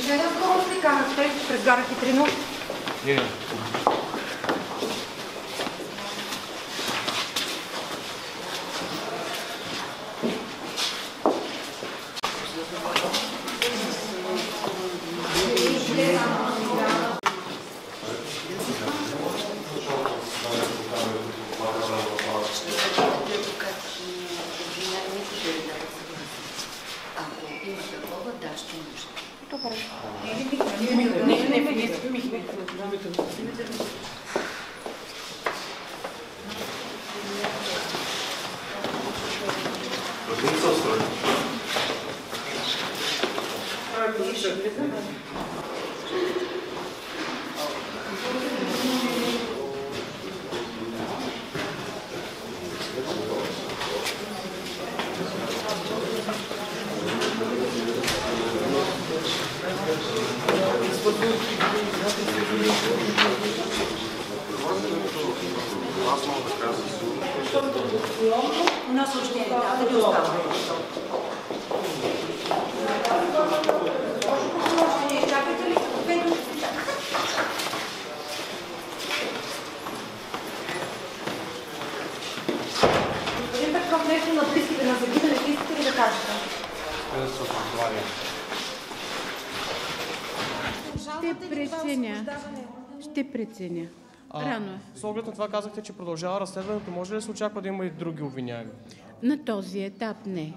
Гледам колко се канахте през гара Хитрино. Не. У нас още е, да ви остава. Чакайте ли? Господин Петров, нещо на близките на загиналите искате ли да кажете? Ще преценя. Рано е. С оглед на това казахте, че продължава разследването. Може ли да се очаква да има и други обвиняеми? На този етап не.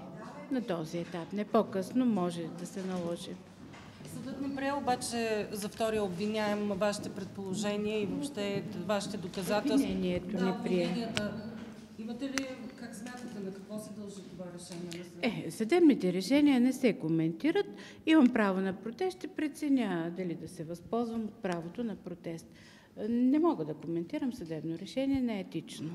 На този етап не. По-късно може да се наложи. Съдът не прие обаче за втория обвиняем вашите предположения и въобще вашите доказателства. Обвинението не прие. Имате ли, как смятате, на какво се дължи това решение на съда? Съдебните решения не се коментират. Имам право на протест, ще преценя дали да се възползвам от правото на протест. Не мога да коментирам съдебно решение, не е етично.